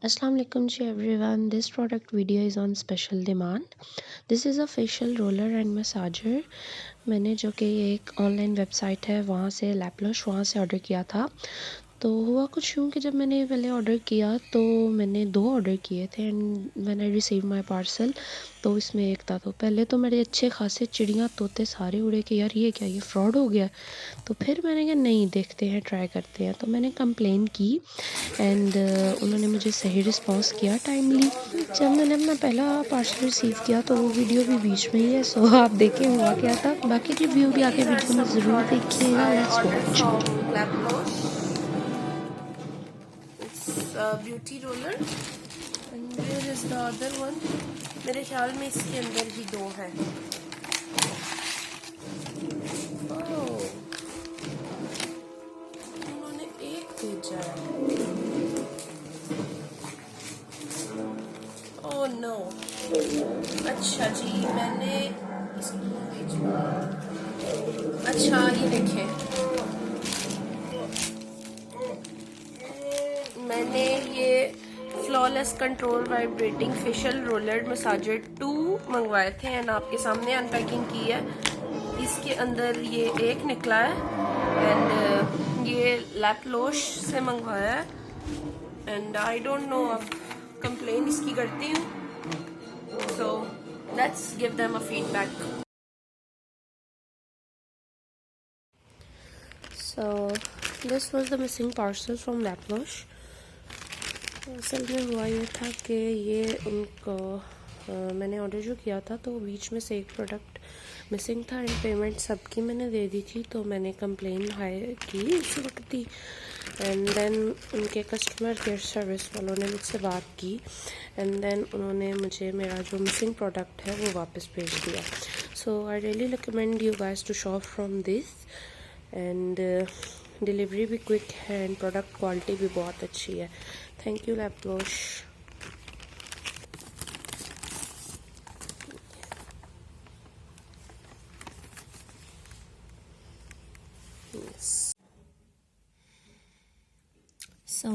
Assalamu alaikum to everyone. This product video is on special demand. This is a facial roller and massager. मैंने जो कि एक online website है वहाँ से लैपलॉश वहाँ से ऑर्डर किया था। तो हुआ कुछ यूँ कि जब मैंने पहले ऑर्डर किया तो मैंने 2 ऑर्डर किए थे and when I receive my parcel तो इसमें एक था। तो पहले तो मेरे अच्छे खासे चिड़ियाँ तोते सारे उड़े कि यार ये क्या, ये फ्रॉड हो गया। तो फिर मैंने कहा नहीं, देखते हैं, ट्राई करते हैं। तो मैंने कंप्लेन की एंड उन्होंने मुझे सही रिस्पॉन्स किया टाइमली। जब मैंने अपना पहला पार्सल रिसीव किया तो वो वीडियो भी बीच में ही है, सो आप देखें हुआ क्या था। बाकी रिव्यू भी आगे These are वीडियो में some ज़रूर products देखिएगा। I let's ordered watch. from Lablosh. It's a beauty roller. And where is the other one? मेरे ख्याल में इसके अंदर ही 2 हैं। ओह, उन्होंने एक भेजा है। Oh no. अच्छा जी, मैंने इसको भेजा। अच्छा ये देखें, मैंने ये flawless control vibrating facial roller massager 2 मंगवाए थे एंड आपके सामने अनपैकिंग की है। इसके अंदर ये एक निकला है एंड ये लैपलोश से मंगवाया है एंड आई डोंट नो, अब कंप्लेन इसकी करती हूँ। So let's give them a feedback. So this was the missing parcel from लैपलोश। असल में हुआ ये था कि ये उनको मैंने ऑर्डर जो किया था तो बीच में से एक प्रोडक्ट मिसिंग था एंड पेमेंट सबकी मैंने दे दी थी। तो मैंने कंप्लेन हायर की उस वक्त ही एंड देन उनके कस्टमर केयर सर्विस वालों ने मुझसे बात की एंड देन उन्होंने मुझे मेरा जो मिसिंग प्रोडक्ट है वो वापस भेज दिया। So I really recommend you guys to shop from this and delivery भी क्विक है एंड प्रोडक्ट क्वालिटी भी बहुत अच्छी है। थैंक यू लैपलोश। So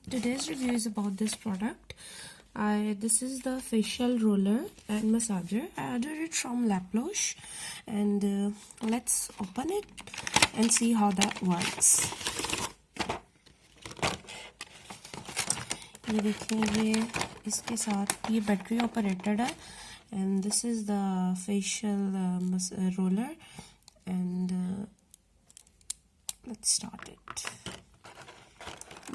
today's review is about this product. This is the facial roller and massager. I ordered it from Laplosh and let's open it and see how that works. ये देखिए, ये इसके साथ ये बैटरी ऑपरेटेड है and this is the facial roller and let's start it.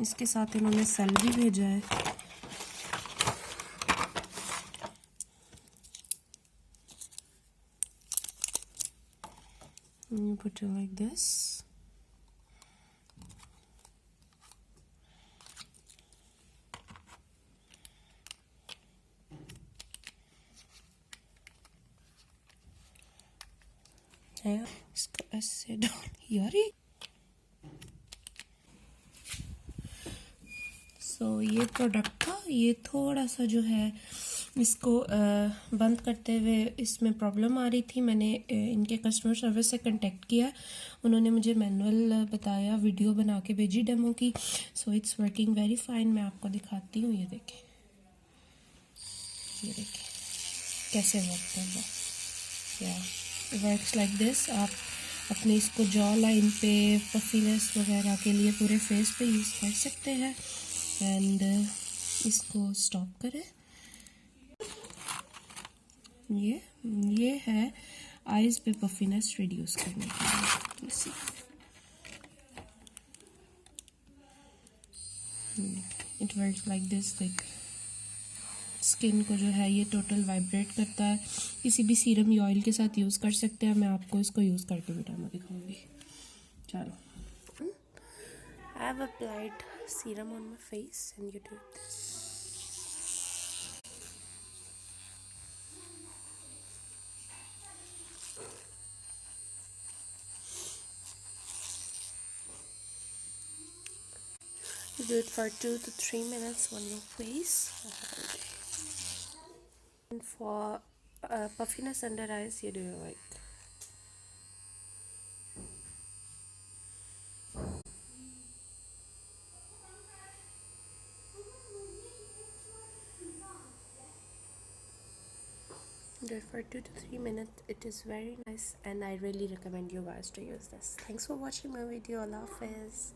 इसके साथ इन्होंने सेल भी भेजा है। You put it like this. इसको ऐसे डाल यार। सो ये प्रोडक्ट था। ये थोड़ा सा जो है इसको बंद करते हुए इसमें प्रॉब्लम आ रही थी। मैंने इनके कस्टमर सर्विस से कांटेक्ट किया, उन्होंने मुझे मैनुअल बताया, वीडियो बना के भेजी डेमो की। So it's working very fine. मैं आपको दिखाती हूँ। ये देखें, ये देखें कैसे वर्क कर रहा है। या वर्क्स लाइक दिस। आप अपने इसको जॉ लाइन पे पफीनेस वगैरह के लिए पूरे फेस पे यूज़ कर सकते हैं एंड इसको स्टॉप करें। ये है आईज पे पफीनेस रिड्यूस करने के लिए। It works like this. Like skin को जो है ये टोटल वाइब्रेट करता है। किसी भी सीरम या ऑयल के साथ यूज़ कर सकते हैं। मैं आपको इसको यूज़ करके भी डेमो दिखाऊंगी। चलो, I have applied serum on my face and you do this. You do it for 2 to 3 minutes on your face. And for puffiness under eyes, you do like Do it for 2 to 3 minutes. It is very nice and I really recommend you guys to use this. Thanks for watching my video. Allah Hafiz.